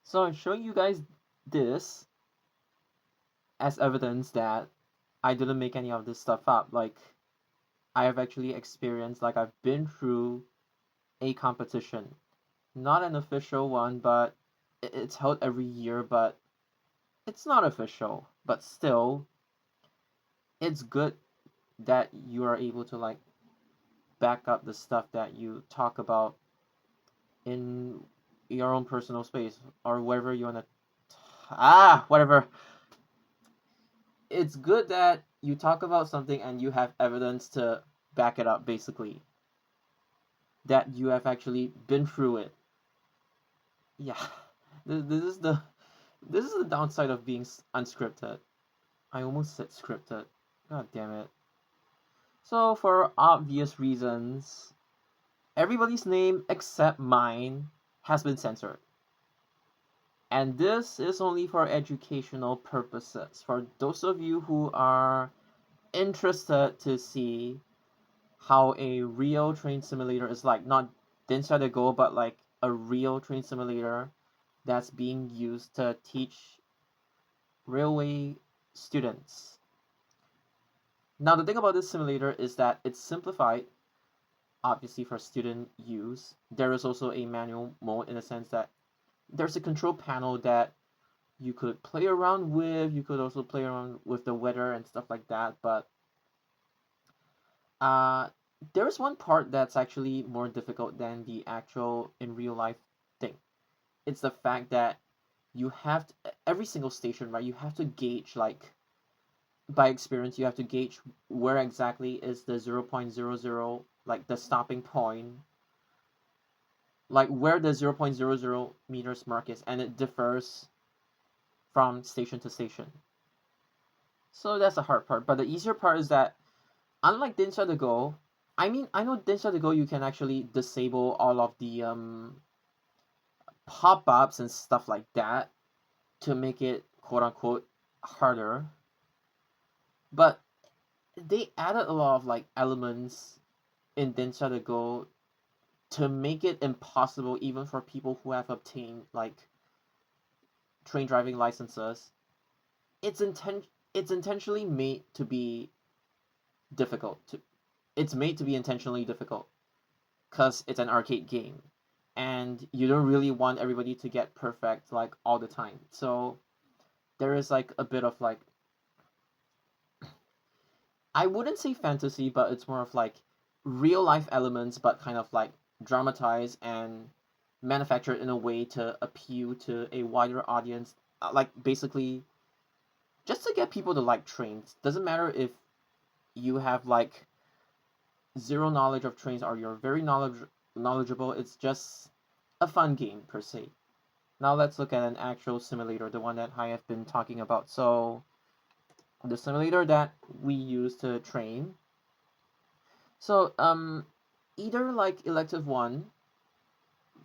So I'm showing you guys this as evidence that I didn't make any of this stuff up. Like, I have actually experienced, like, I've been through a competition. Not an official one, but it's held every year, but it's not official. But still, it's good that you are able to, like, back up the stuff that you talk about in your own personal space or wherever you want to. Whatever. It's good that you talk about something and you have evidence to back it up, basically. That you have actually been through it. Yeah. This is the downside of being unscripted. I almost said scripted. God damn it. So for obvious reasons, everybody's name except mine has been censored. And this is only for educational purposes. For those of you who are interested to see how a real train simulator is like, not Inside the Go, but like a real train simulator that's being used to teach railway students. Now, the thing about this simulator is that it's simplified, obviously, for student use. There is also a manual mode in the sense that there's a control panel that you could play around with. You could also play around with the weather and stuff like that. But uh, there's one part that's actually more difficult than the actual in real life thing. It's the fact that you have to, every single station, right? You have to gauge, like, by experience, you have to gauge where exactly is the 0.00, like the stopping point, like where the 0.00 meters mark is, and it differs from station to station. So that's the hard part. But the easier part is that, unlike Dinsha to Go, I mean, I know Dinsha to Go you can actually disable all of the pop-ups and stuff like that to make it quote unquote harder. But they added a lot of like elements in Dinsha to Go to make it impossible even for people who have obtained like train driving licenses. It's intentionally made to be difficult. It's made to be intentionally difficult because it's an arcade game, and you don't really want everybody to get perfect like all the time. So there is like a bit of like, I wouldn't say fantasy, but it's more of like real life elements, but kind of like dramatized and manufactured in a way to appeal to a wider audience. Like basically, just to get people to like trains. Doesn't matter if you have like zero knowledge of trains or you're very knowledgeable. It's just a fun game per se. Now let's look at an actual simulator, the one that I have been talking about. So the simulator that we use to train. So either like elective one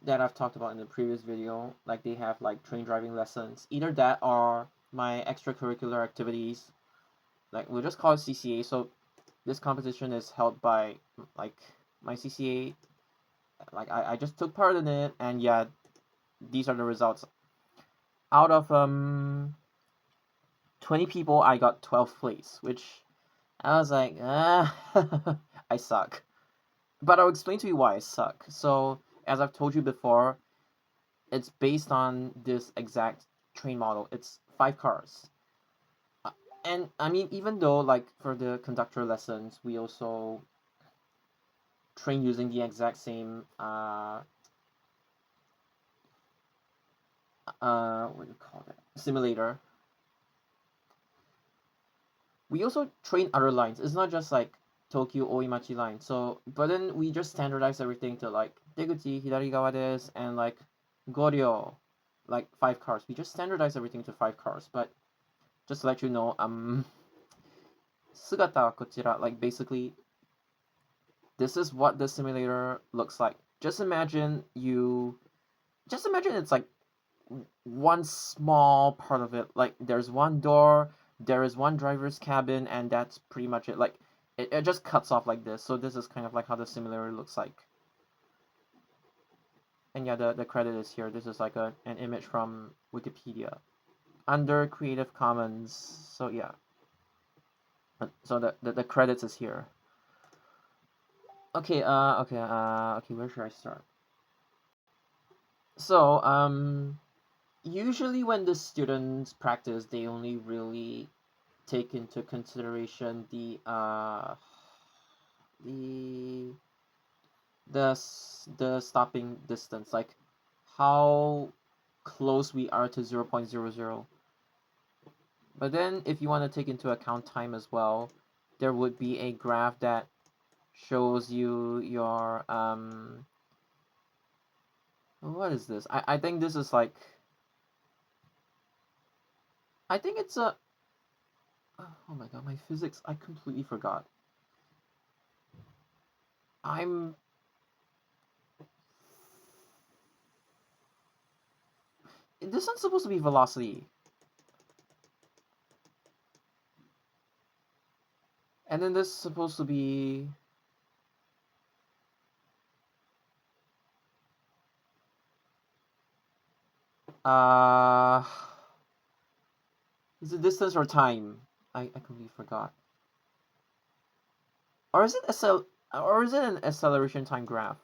that I've talked about in the previous video, like they have like train driving lessons, either that or my extracurricular activities, like we'll just call it CCA. So this competition is held by like my CCA, like I just took part in it, and yeah, these are the results. Out of 20 people, I got 12th place, which I was like, I suck. But I'll explain to you why I suck. So, as I've told you before, it's based on this exact train model. It's 5 cars. And I mean, even though, like, for the conductor lessons, we also train using the exact same, what do you call it? Simulator. We also train other lines. It's not just like Tokyo Oimachi line. So, but then we just standardize everything to like Deguchi, Hidarigawa desu, and like Goryo, like 5 cars. We just standardize everything to 5 cars. But just to let you know, Sugata kochira, like basically, this is what the simulator looks like. Just imagine it's like one small part of it. Like there's one door, there is one driver's cabin, and that's pretty much it. Like it just cuts off like this. So this is kind of like how the simulator looks like. And yeah, the credit is here. This is like an image from Wikipedia under Creative Commons. So yeah, so the credits is here. Okay, okay, where should I start? So, usually when the students practice, they only really take into consideration the the stopping distance, like how close we are to 0.00. But then if you want to take into account time as well, there would be a graph that shows you your what is this? I think this is like, I think it's a, oh my god, my physics, I completely forgot. I'm, this one's supposed to be velocity. And then this is supposed to be, uh, is it distance or time? I completely forgot. Or is it an acceleration time graph?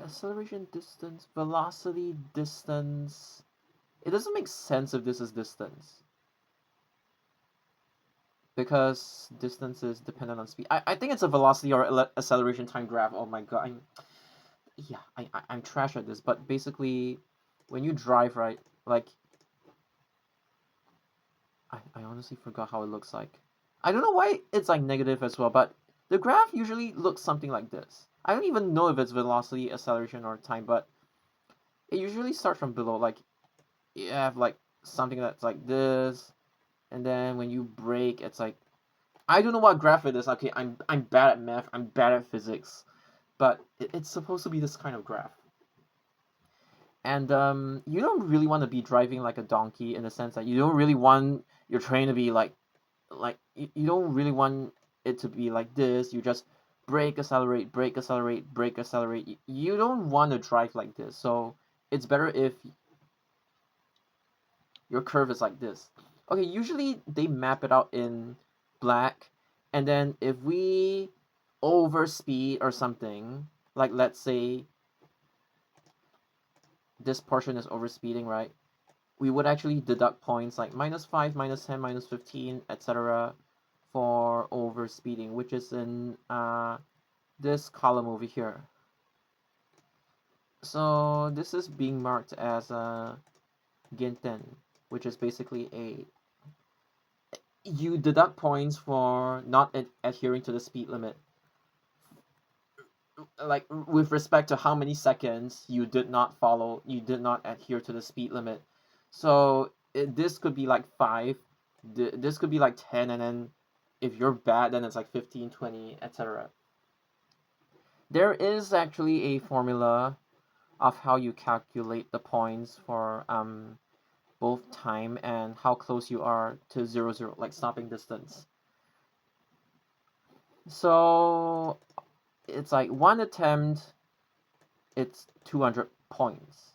Acceleration distance, velocity distance. It doesn't make sense if this is distance, because distance is dependent on speed. I think it's a velocity or acceleration time graph. Oh my god, I'm trash at this. But basically, when you drive, right, like, I honestly forgot how it looks like. I don't know why it's like negative as well, but the graph usually looks something like this. I don't even know if it's velocity, acceleration, or time, but it usually starts from below. Like, you have like something that's like this, and then when you brake, it's like, I don't know what graph it is. Okay, I'm bad at math. I'm bad at physics, but it's supposed to be this kind of graph. And you don't really want to be driving like a donkey, in the sense that you don't really want your train to be like you don't really want it to be like this. You just brake, accelerate, brake, accelerate, brake, accelerate. You don't want to drive like this. So it's better if your curve is like this. Okay, usually they map it out in black, and then if we overspeed or something, like let's say this portion is overspeeding, right? We would actually deduct points like -5, -10, -15, etc. for overspeeding, which is in this column over here. So this is being marked as a Ginten, which is basically a, you deduct points for not adhering to the speed limit, like with respect to how many seconds you did not adhere to the speed limit. So this could be like 5, this could be like 10, and then if you're bad, then it's like 15, 20, etc. There is actually a formula of how you calculate the points for both time and how close you are to 0, like stopping distance. So it's like one attempt, it's 200 points,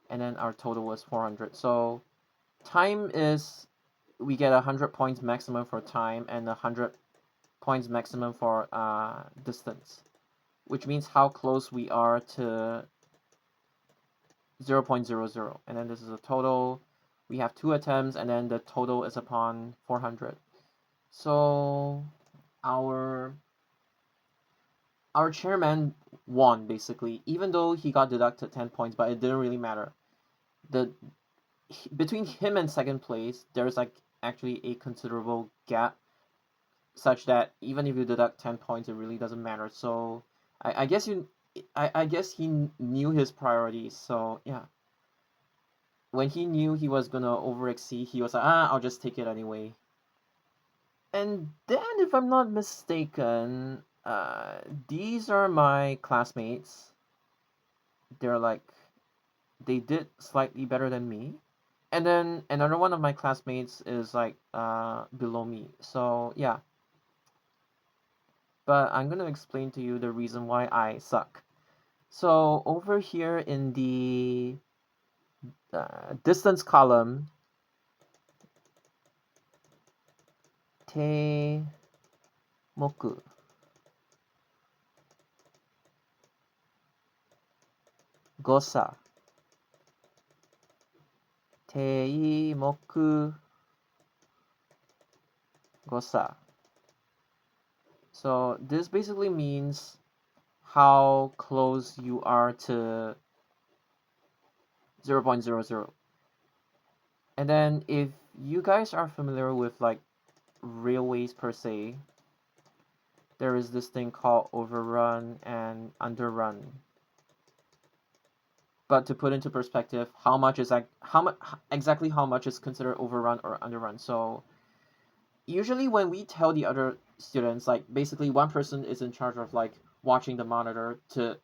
and then our total was 400. So time is, we get 100 points maximum for time and 100 points maximum for distance, which means how close we are to 0.00. And then this is a total. We have 2 attempts, and then the total is upon 400. So our chairman won, basically, even though he got deducted 10 points, but it didn't really matter. The between him and second place, there's like actually a considerable gap, such that even if you deduct 10 points, it really doesn't matter. So I guess I guess he knew his priorities. So yeah, when he knew he was gonna over exceed, he was like, I'll just take it anyway. And then, if I'm not mistaken, these are my classmates. They're like, they did slightly better than me. And then another one of my classmates is like below me. So yeah, but I'm gonna explain to you the reason why I suck. So over here in the distance column, te moku, gosa, te moku, gosa. So this basically means how close you are to 0.00. And then if you guys are familiar with like railways per se, there is this thing called overrun and underrun. But to put into perspective, how much is like exactly how much is considered overrun or underrun? So usually when we tell the other students, like basically one person is in charge of like watching the monitor to,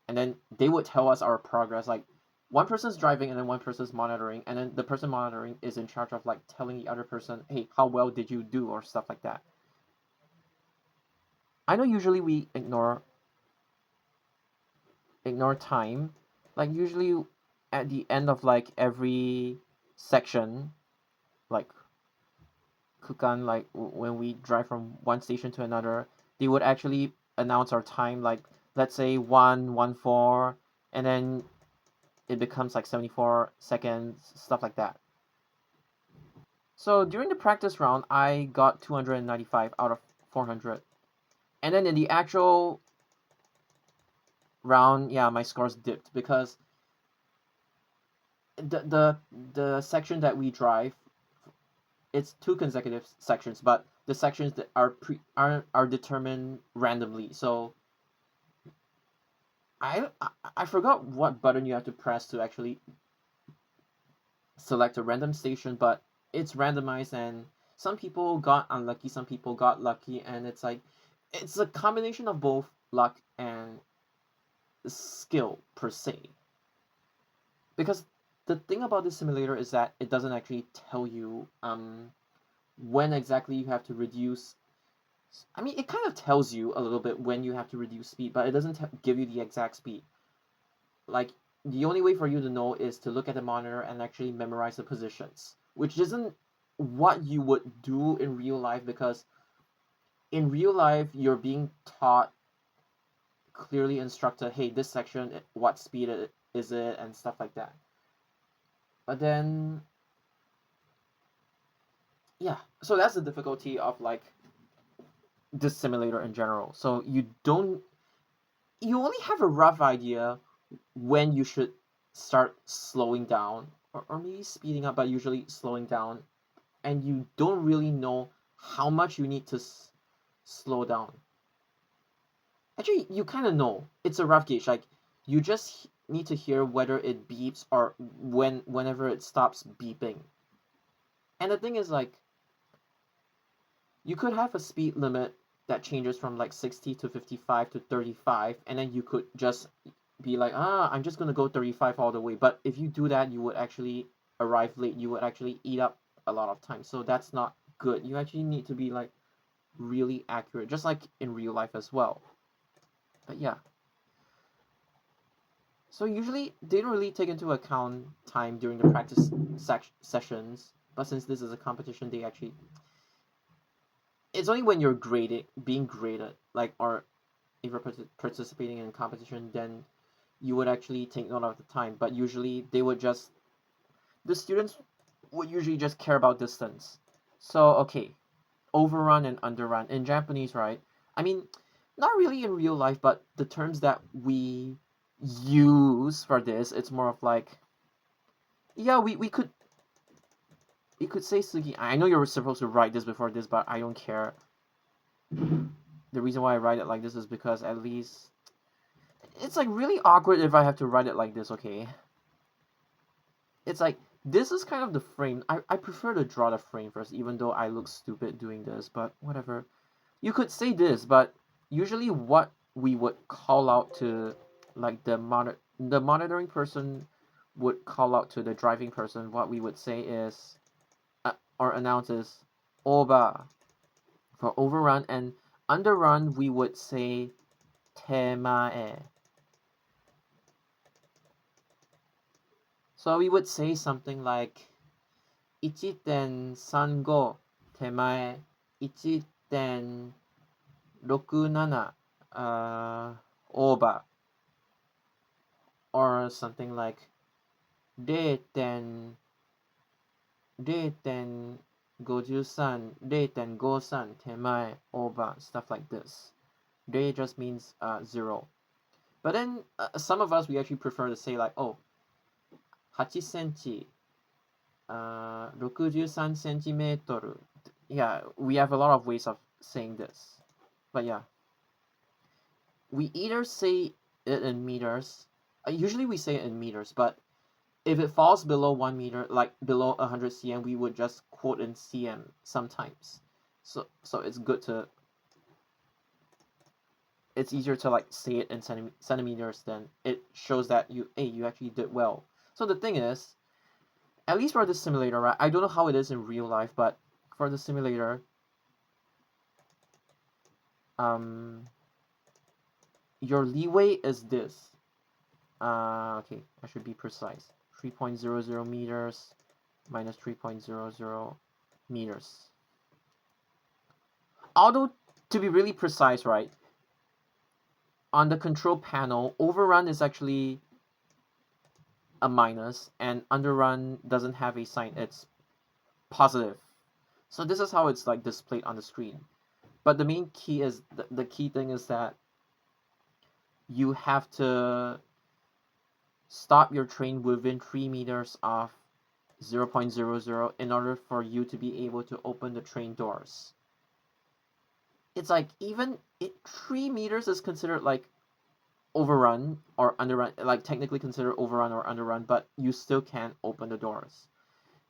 and then they would tell us our progress. Like one person's driving and then one person's monitoring, and then the person monitoring is in charge of like telling the other person, hey, how well did you do or stuff like that. I know usually we ignore time. Like usually at the end of like every section, like kukan, like when we drive from one station to another, they would actually announce our time, like let's say 1:14, and then it becomes like 74 seconds, stuff like that. So during the practice round, I got 295 out of 400. And then in the actual round, yeah, my scores dipped because the section that we drive, it's two consecutive sections, but the sections that are determined randomly. So I forgot what button you have to press to actually select a random station, but it's randomized, and some people got unlucky, some people got lucky, and it's a combination of both luck and skill per se. Because the thing about this simulator is that it doesn't actually tell you when exactly you have to reduce. I mean, it kind of tells you a little bit when you have to reduce speed, but it doesn't give you the exact speed. Like, the only way for you to know is to look at the monitor and actually memorize the positions, which isn't what you would do in real life, because in real life you're being taught, clearly instructed, hey, this section, what speed is it, and stuff like that. But then, yeah, so that's the difficulty of like this simulator in general. So you only have a rough idea when you should start slowing down, or maybe speeding up, but usually slowing down, and you don't really know how much you need to slow down. Actually, you kind of know. It's a rough gauge. Like, you just need to hear whether it beeps or whenever it stops beeping. And the thing is, like, you could have a speed limit that changes from like 60 to 55 to 35, and then you could just be like, I'm just gonna go 35 all the way. But if you do that, you would actually arrive late. You would actually eat up a lot of time. So that's not good. You actually need to be like really accurate, just like in real life as well. But yeah. So usually they don't really take into account time during the practice sessions, but since this is a competition, they actually, it's only when you're being graded, like, or if you're participating in a competition, then you would actually take note of the time. But usually the students would usually just care about distance. So okay, overrun and underrun in Japanese, right? I mean, not really in real life, but the terms that we use for this, it's more of like, yeah, we could say Sugi. I know you're supposed to write this before this, but I don't care. The reason why I write it like this is because at least it's like really awkward if I have to write it like this, okay? It's like this is kind of the frame. I prefer to draw the frame first, even though I look stupid doing this, but whatever. You could say this, but usually what we would call out to like the monitoring person would call out to the driving person, what we would say is, or announce is, over for overrun, and underrun we would say temae. So we would say something like 1.35 手前 1.67 over, or something like 0.53 手前 over, stuff like this. De just means 0. But then some of us, we actually prefer to say like, oh, 8 センチ 63 centimeter. Yeah, we have a lot of ways of saying this. But yeah, we either say it in meters. Usually we say it in meters, but if it falls below 1 meter, like below 100 cm, we would just quote in cm sometimes. So it's good to, it's easier to like say it in centimeters, then it shows that you actually did well. So the thing is, at least for the simulator, right? I don't know how it is in real life, but for the simulator, your leeway is this. Okay, I should be precise. 3.00 meters minus 3.00 meters. Although, to be really precise, right, on the control panel, overrun is actually a minus, and underrun doesn't have a sign, it's positive. So this is how it's like displayed on the screen. But the main key is, the key thing is that you have to stop your train within 3 meters of 0.00 in order for you to be able to open the train doors. It's like, even 3 meters is considered like overrun or underrun, like technically considered overrun or underrun, but you still can't open the doors.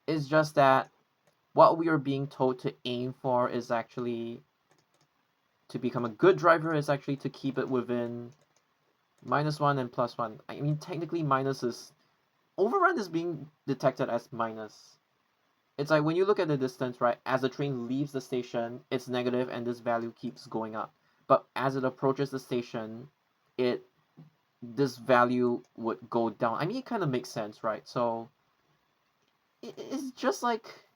It's just that what we are being told to aim for is actually, to become a good driver, is actually to keep it within -1 and +1. I mean, technically minus is, overrun is being detected as minus. It's like when you look at the distance, right, as the train leaves the station, it's negative and this value keeps going up. But as it approaches the station, this value would go down. I mean, it kind of makes sense, right? So it's just like,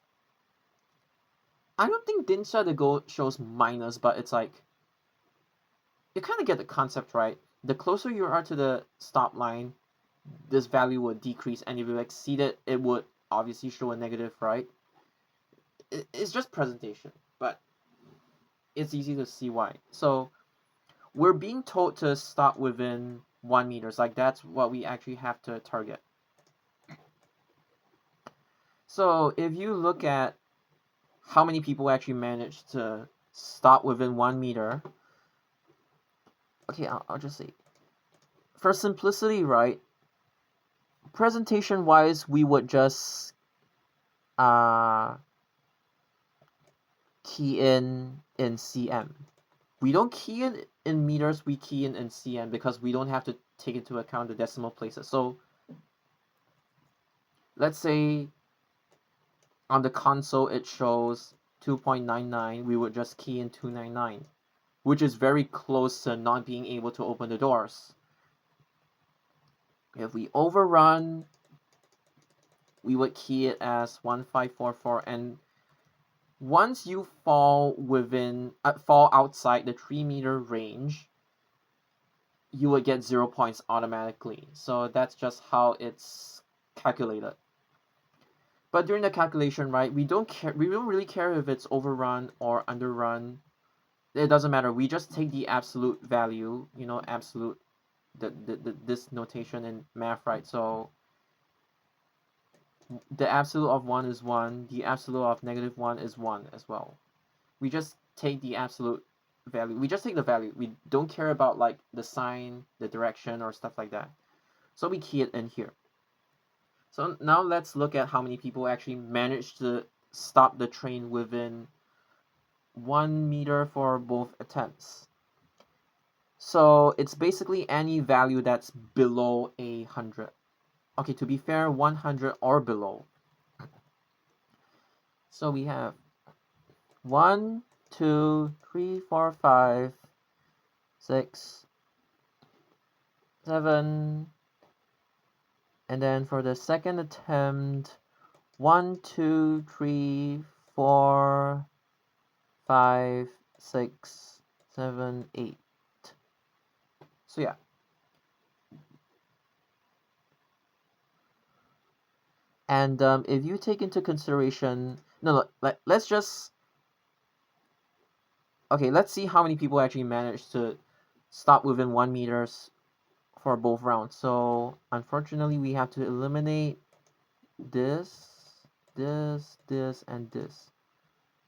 I don't think Dinsha the Go shows minus, but it's like, you kind of get the concept, right? The closer you are to the stop line, this value would decrease, and if you exceed it, it would obviously show a negative, right? It's just presentation, but it's easy to see why. So we're being told to stop within 1 meters, like that's what we actually have to target. So if you look at how many people actually manage to stop within 1 meter, okay, I'll just say, for simplicity, right, presentation wise, we would just key in cm. We don't key in meters, we key in cm, because we don't have to take into account the decimal places. So let's say on the console it shows 2.99, we would just key in 299, which is very close to not being able to open the doors. If we overrun, we would key it as 1544, and once you fall outside the 3 meter range, you would get 0 points automatically. So that's just how it's calculated. But during the calculation, right, we don't really care if it's overrun or underrun. It doesn't matter. We just take the absolute value, absolute, this notation in math, right? So the absolute of 1 is 1, the absolute of -1 is 1 as well. We just take the absolute value. We just take the value. We don't care about like the sign, the direction, or stuff like that. So we key it in here. So now let's look at how many people actually managed to stop the train within 1 meter for both attempts. So it's basically any value that's below 100. Okay, to be fair, 100 or below. So we have 1, 2, 3, 4, 5, 6, 7, and then for the second attempt, 1, 2, 3, 4, 5, 6, 7, 8. So yeah. And if you take into consideration, no, let's just, okay, let's see how many people actually managed to stop within 1 meters for both rounds. So unfortunately, we have to eliminate this, this, and this.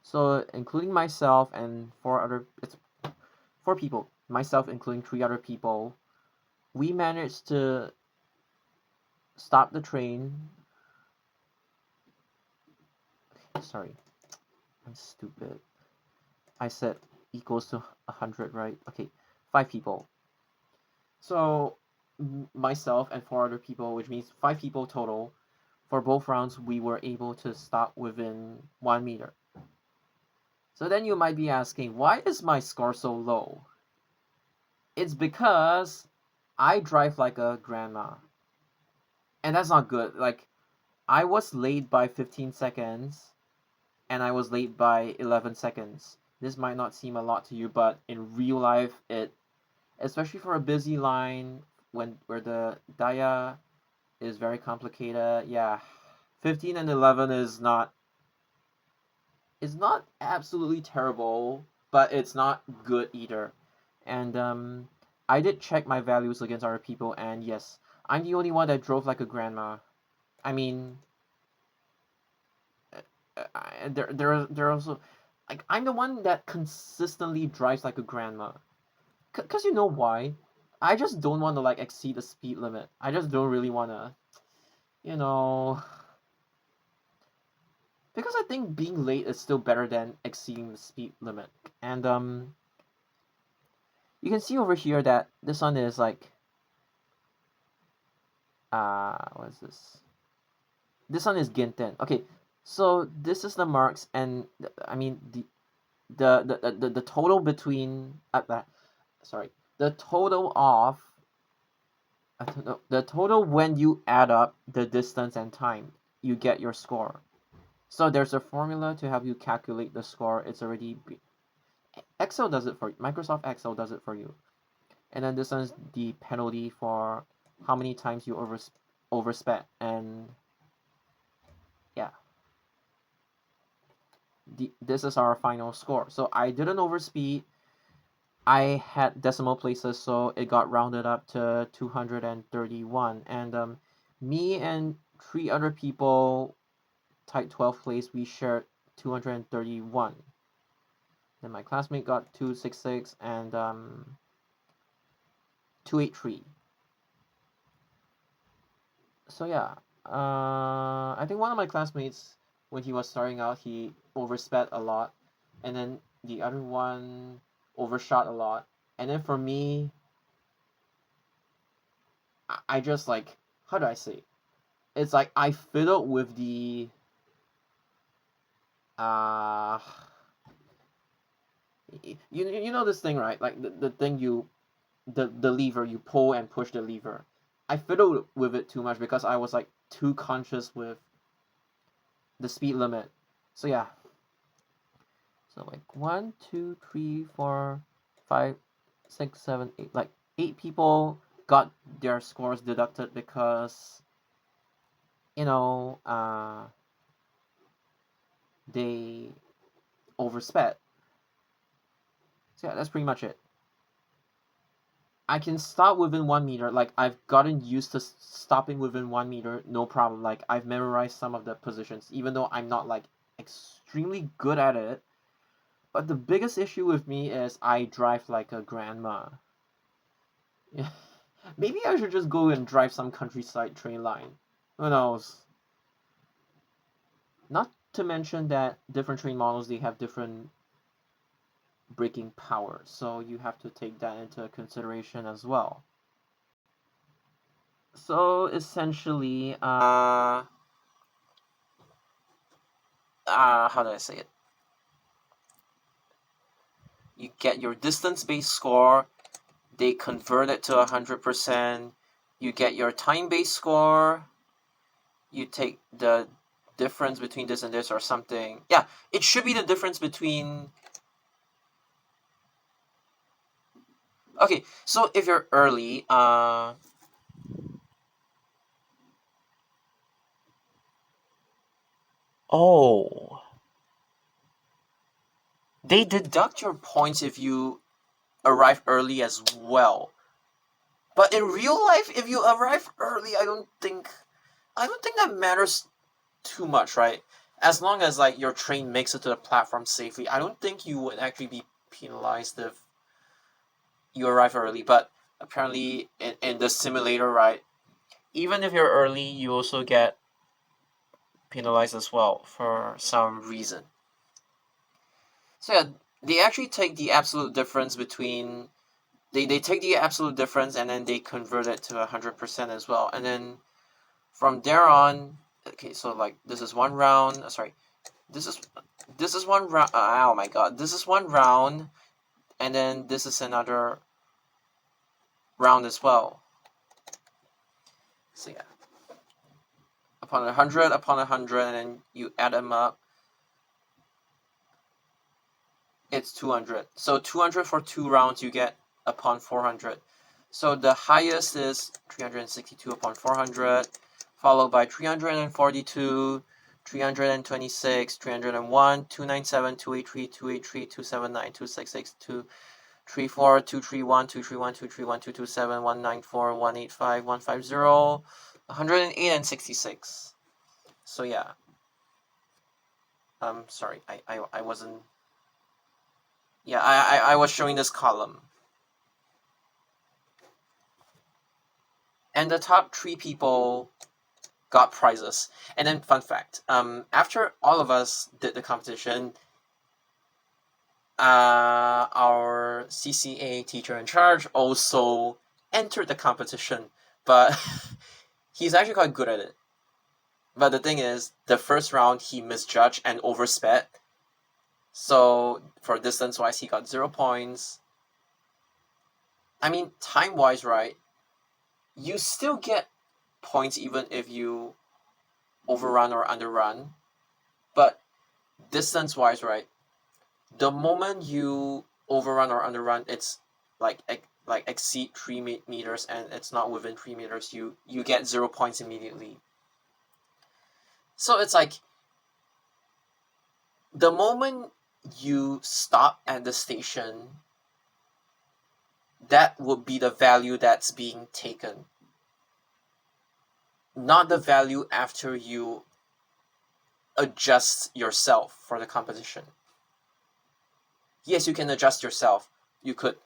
So including myself and it's 4 people, myself including 3 other people, we managed to stop the train. Sorry, I'm stupid. I said equals to 100, right? Okay, 5 people. So myself and 4 other people, which means 5 people total. For both rounds, we were able to stop within 1 meter. So then you might be asking, why is my score so low? It's because I drive like a grandma. And that's not good. Like, I was late by 15 seconds, and I was late by 11 seconds. This might not seem a lot to you, but in real life, especially for a busy line, where the dia is very complicated, yeah, 15 and 11 is not absolutely terrible, but it's not good either. And I did check my values against other people, and yes, I'm the only one that drove like a grandma. I mean, there are also, like, I'm the one that consistently drives like a grandma. Cause you know why? I just don't want to like exceed the speed limit. I just don't really wanna, you know, because I think being late is still better than exceeding the speed limit. And you can see over here that this one is like, what is this? This one is Ginten. Okay, so this is the marks, and I mean the total between sorry, the total of the total when you add up the distance and time, you get your score. So there's a formula to help you calculate the score. It's already Excel does it for you. Microsoft Excel does it for you. And then this is the penalty for how many times you oversped. And yeah, this is our final score. So I didn't overspeed. I had decimal places, so it got rounded up to 231. And me and 3 other people tied 12th place. We shared 231. Then my classmate got 266 and 283. So yeah, I think one of my classmates, when he was starting out, he oversped a lot, and then the other one overshot a lot. And then for me, I just like, how do I say? It's like I fiddled with the uh you know this thing, right? Like the thing the lever, you pull and push the lever. I fiddled with it too much because I was like too conscious with the speed limit. So yeah. So like 1, 2, 3, 4, 5, 6, 7, 8. Like 8 people got their scores deducted because you know they oversped. So yeah, that's pretty much it. I can stop within 1 meter. Like I've gotten used to stopping within 1 meter, no problem. Like I've memorized some of the positions, even though I'm not like extremely good at it. But the biggest issue with me is I drive like a grandma. Yeah. Maybe I should just go and drive some countryside train line. Who knows? Not to mention that different train models, they have different braking power, so you have to take that into consideration as well. So essentially, how do I say it? You get your distance-based score, they convert it to 100%, you get your time-based score, you take the difference between this and this or something. Yeah, it should be the difference between... Okay, so if you're early, oh, they deduct your points if you arrive early as well. But in real life, if you arrive early, I don't think that matters too much, right? As long as like your train makes it to the platform safely, I don't think you would actually be penalized if you arrive early. But apparently, in the simulator, right, even if you're early, you also get penalized as well for some reason. So yeah, they actually take the absolute difference between they take the absolute difference and then they convert it to 100% as well. And then from there on, okay, so like this is one round. Sorry, this is one round. Oh my god, this is one round, and then this is another round as well. So yeah, upon 100, and then you add them up, it's 200. So 200 for 2 rounds you get upon 400. So the highest is 362 upon 400, followed by 342, 326, 301, 297, 283, 283, 279, 266, 234, 231, 231, 231, 227, 194, 185, 150, 108, and 66. So yeah. Sorry, I wasn't... Yeah, I was showing this column. And the top 3 people got prizes. And then, fun fact, after all of us did the competition, our CCA teacher in charge also entered the competition, but he's actually quite good at it. But the thing is, the first round he misjudged and oversped. So for distance wise, he got 0 points. I mean, time wise, right? You still get points even if you overrun or underrun. But distance wise, right? The moment you overrun or underrun, it's like exceed 3 meters and it's not within 3 meters, you get 0 points immediately. So it's like the moment you stop at the station, that would be the value that's being taken, not the value after you adjust yourself for the competition. Yes, you can adjust yourself. You could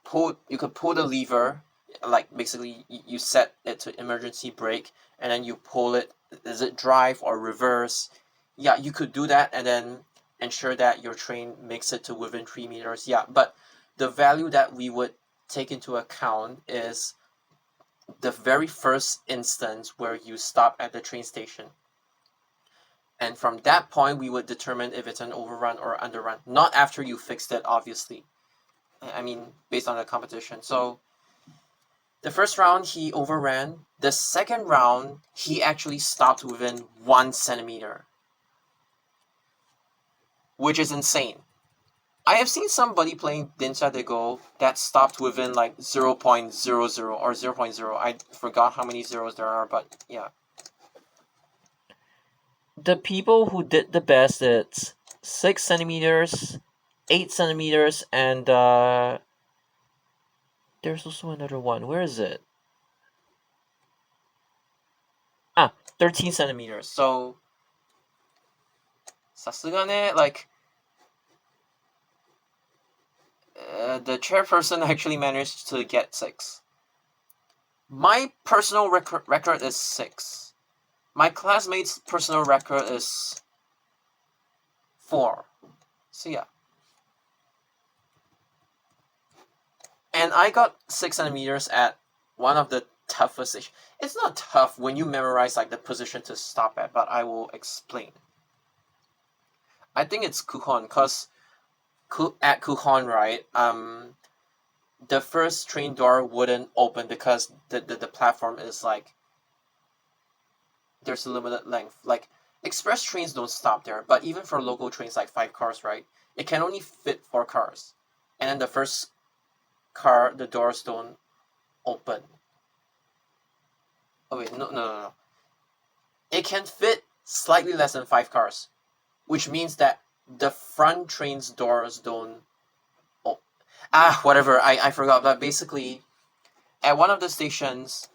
pull the lever, like basically you set it to emergency brake and then you pull it. Is it drive or reverse? Yeah, you could do that and then ensure that your train makes it to within 3 meters. Yeah, but the value that we would take into account is the very first instance where you stop at the train station. And from that point, we would determine if it's an overrun or underrun. Not after you fixed it, obviously. I mean, based on the competition. So the first round, he overran. The second round, he actually stopped within 1 centimeter, which is insane. I have seen somebody playing Dinsa de Go that stopped within like 0.00 or 0.0. I forgot how many zeros there are, but yeah. The people who did the best, it's 6 centimeters, 8 centimeters, and there's also another one. Where is it? 13 centimeters. So, さすがね, like, the chairperson actually managed to get 6. My personal record is 6. My classmate's personal record is 4. So yeah. And I got 6 centimeters at one of the toughest station. It's not tough when you memorize like the position to stop at, but I will explain. I think it's Kuhon, because at Kuhon, right, the first train door wouldn't open because the platform is like, there's a limited length. Like, express trains don't stop there, but even for local trains like 5 cars, right, it can only fit 4 cars. And then the first car, the doors don't open. Oh wait, no. It can fit slightly less than 5 cars, which means that the front train's doors don't. Whatever. I forgot. But basically, at one of the stations,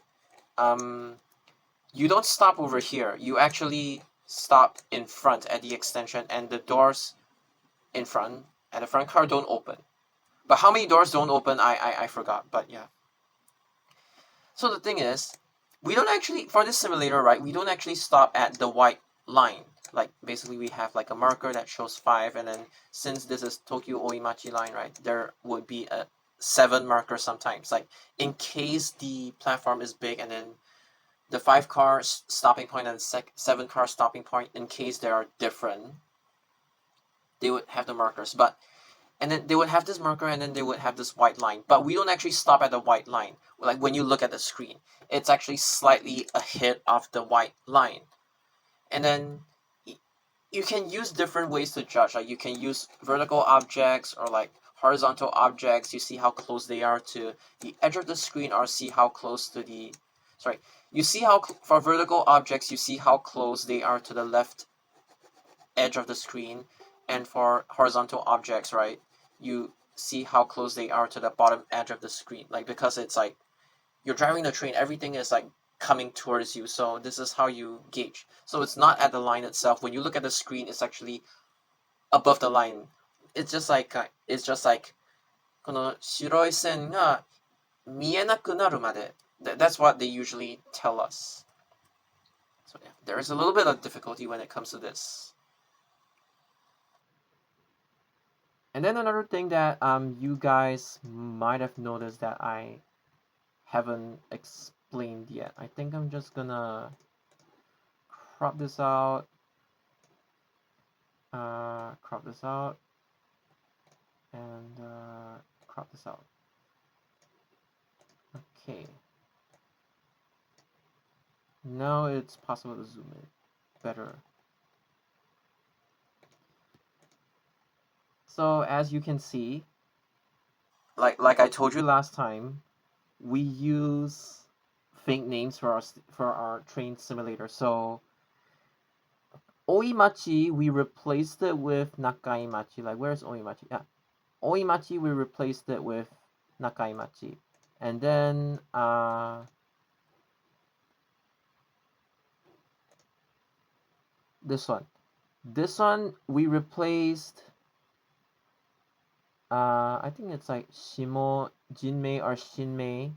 you don't stop over here. You actually stop in front at the extension, and the doors in front at the front car don't open. But how many doors don't open, I forgot. But yeah. So the thing is, we don't actually, for this simulator, right, we don't actually stop at the white line. Like, basically we have like a marker that shows 5, and then since this is Tokyo Oimachi line, right, there would be a 7 marker sometimes. Like, in case the platform is big, and then the 5 car stopping point and 7 car stopping point, in case they are different, they would have the markers. But and then they would have this marker, and then they would have this white line. But we don't actually stop at the white line. Like, when you look at the screen, it's actually slightly ahead of the white line. And then you can use different ways to judge. Like, you can use vertical objects or like horizontal objects. You see how close they are to the edge of the screen, or see how close to the, you see how, for vertical objects, you see how close they are to the left edge of the screen. And for horizontal objects, right, you see how close they are to the bottom edge of the screen. Like, because it's like, you're driving the train, everything is like coming towards you. So this is how you gauge. So it's not at the line itself. When you look at the screen, it's actually above the line. It's just like この白い線が見えなくなるまで. That's what they usually tell us. So yeah, there is a little bit of difficulty when it comes to this. And then another thing that you guys might have noticed that I haven't explained yet. I think I'm just gonna crop this out. Crop this out. And crop this out. Okay. Now it's possible to zoom in better. So as you can see, like I told you last time, we use fake names for our train simulator. So Oimachi, we replaced it with Nakaimachi. Like, where's Oimachi? Yeah, Oimachi, we replaced it with Nakaimachi. And then this one we replaced, I think it's like Shimo, Jinmei, or Shinmei.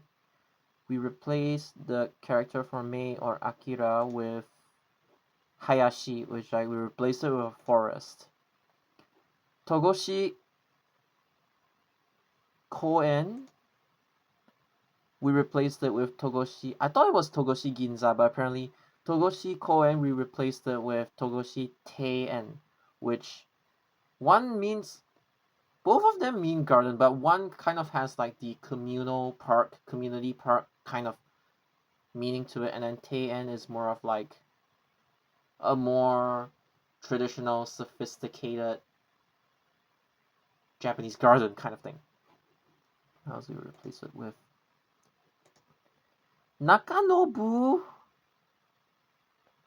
We replaced the character for Mei or Akira with Hayashi, which we replaced it with a forest. Togoshi Koen, we replaced it with Togoshi. I thought it was Togoshi Ginza, but apparently Togoshi Koen, we replaced it with Togoshi Teien, which one means, both of them mean garden, but one kind of has like the community park kind of meaning to it, and then Teien is more of like a more traditional, sophisticated Japanese garden kind of thing. How else do we replace it with? Nakanobu.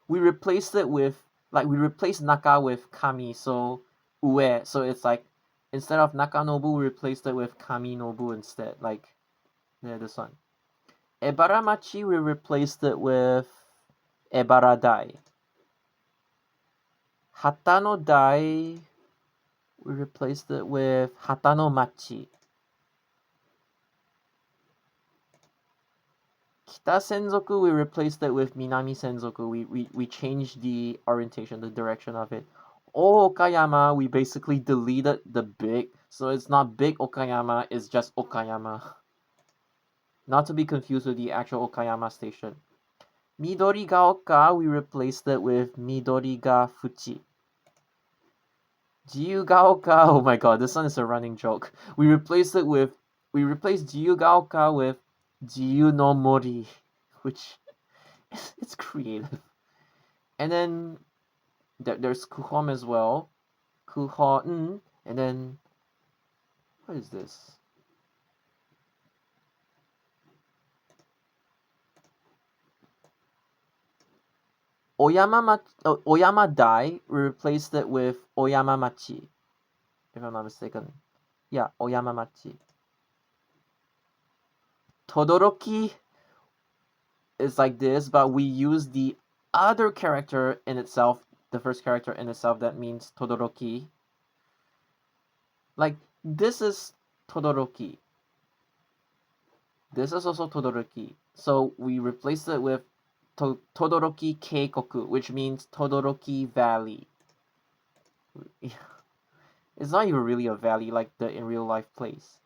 We replaced it with, like, we replaced Naka with Kami, so Ue. So it's like, instead of Nakanobu, we replaced it with Kaminobu instead. Like, yeah, this one. Ebaramachi, we replaced it with Ebaradai. Hatano Dai, we replaced it with Hatano Machi. Kita Senzoku, we replaced it with Minami Senzoku. We changed the orientation, the direction of it. Oh, Okayama, we basically deleted the big, so it's not big Okayama, it's just Okayama. Not to be confused with the actual Okayama station. Midorigaoka, we replaced it with Midoriga-fuchi. Jiyugaoka, oh my god, this one is a running joke. We replaced Jiyugaoka with Jiyu no Mori, which it's creative. And then there's Kuhon as well. Kuhon, and then what is this? Oyama Dai, we replaced it with Oyama Machi, if I'm not mistaken. Yeah, Oyama Machi. Todoroki is like this, but we use the other character in itself, the first character in itself that means Todoroki. Like, this is Todoroki. This is also Todoroki. So we replaced it with Todoroki Keikoku, which means Todoroki Valley. It's not even really a valley like the in real life place.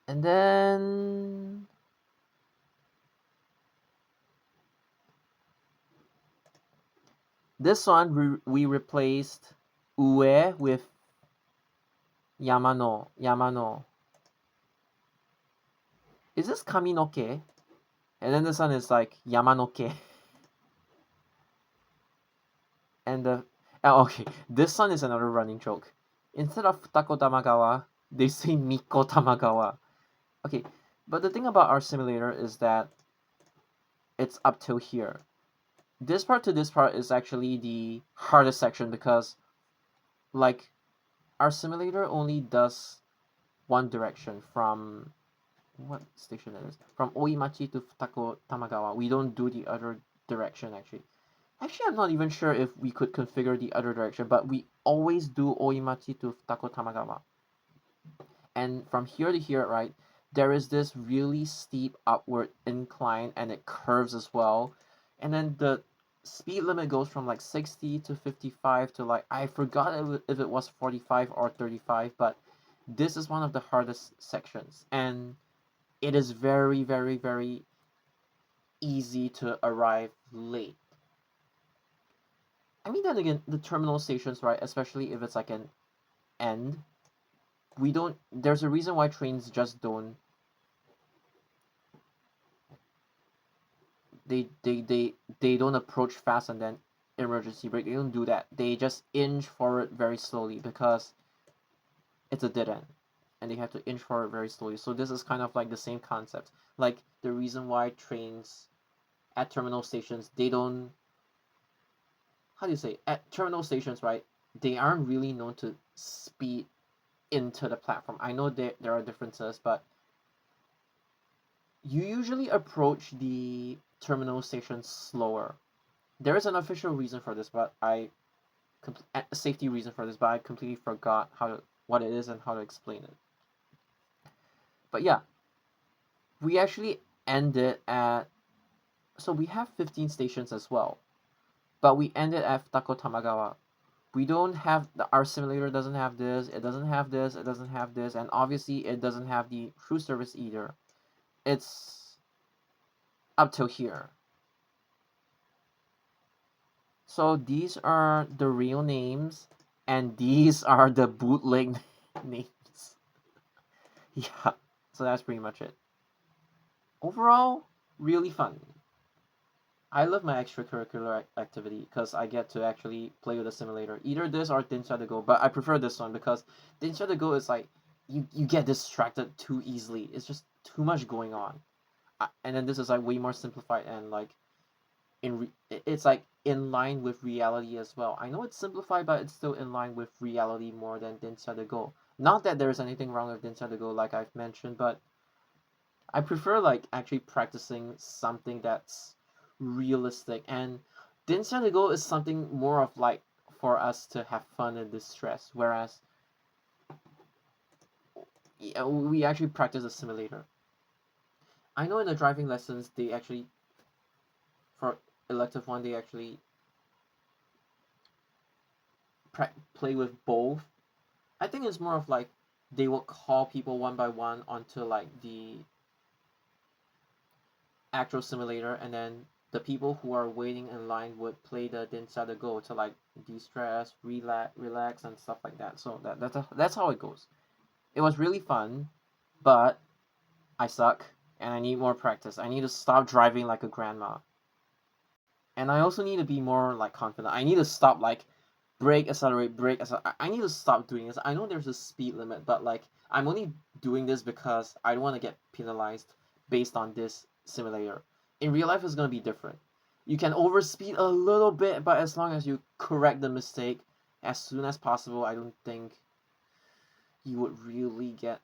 And then this one we replaced Ue with Yamano. Is this Kaminoke? And then this one is like Yamanoke. And okay, this one is another running joke. Instead of Futako Tamagawa, they say Miko Tamagawa. Okay, but the thing about our simulator is that it's up till here. This part to this part is actually the hardest section because, like, our simulator only does one direction from what station it is? From Oimachi to Futako Tamagawa. We don't do the other direction actually. Actually, I'm not even sure if we could configure the other direction, but we always do Oimachi to Futako Tamagawa. And from here to here, right, there is this really steep upward incline and it curves as well. And then the speed limit goes from like 60 to 55 to like, I forgot if it was 45 or 35, but this is one of the hardest sections. And it is very, very, very easy to arrive late. I mean, then again, the terminal stations, right, especially if it's like an end, there's a reason why trains just don't, they don't approach fast and then emergency brake. They don't do that. They just inch forward very slowly because it's a dead end and they have to inch forward very slowly. So this is kind of like the same concept. Like the reason why trains at terminal stations, they don't, how do you say, at terminal stations, right, they aren't really known to speed into the platform. I know there are differences, but you usually approach the terminal station slower. There is an official reason for this, but a safety reason for this, but I completely forgot what it is and how to explain it. But yeah, we actually ended at, so we have 15 stations as well, but we ended at Futako Tamagawa. We don't have our simulator doesn't have this, it doesn't have this, it doesn't have this, and obviously it doesn't have the crew service either. It's up till here. So these are the real names, and these are the bootleg names. Yeah, so that's pretty much it. Overall, really fun. I love my extracurricular activity because I get to actually play with a simulator. Either this or Densha to Go, but I prefer this one because Densha to Go is like you get distracted too easily. It's just too much going on, and then this is like way more simplified and like it's like in line with reality as well. I know it's simplified, but it's still in line with reality more than Densha to Go. Not that there's anything wrong with Densha to Go, like I've mentioned, but I prefer like actually practicing something that's realistic. And Densha to Go is something more of like for us to have fun and distress, whereas we actually practice a simulator. I know in the driving lessons they actually, for elective one, they actually play with both. I think it's more of like they would call people one by one onto like the actual simulator, and then the people who are waiting in line would play the Densada Go to like de-stress, relax, and stuff like that. So that's how it goes. It was really fun, but I suck and I need more practice. I need to stop driving like a grandma. And I also need to be more like confident. I need to stop like brake, accelerate, brake, accelerate. I need to stop doing this. I know there's a speed limit, but like I'm only doing this because I don't want to get penalized based on this simulator. In real life, it's gonna be different. You can overspeed a little bit, but as long as you correct the mistake as soon as possible, I don't think you would really get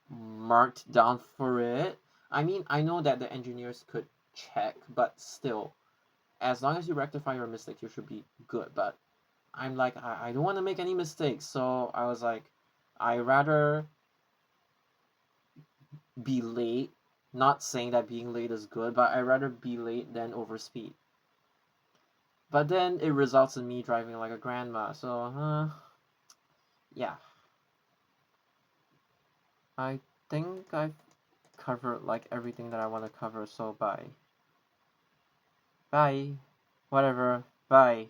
marked down for it. I mean, I know that the engineers could check, but still, as long as you rectify your mistakes, you should be good. But I'm like, I don't want to make any mistakes, so I was like, I rather be late. Not saying that being late is good, but I rather be late than overspeed. But then it results in me driving like a grandma. So, yeah. I think I've covered like everything that I want to cover. So bye. Bye. Whatever. Bye.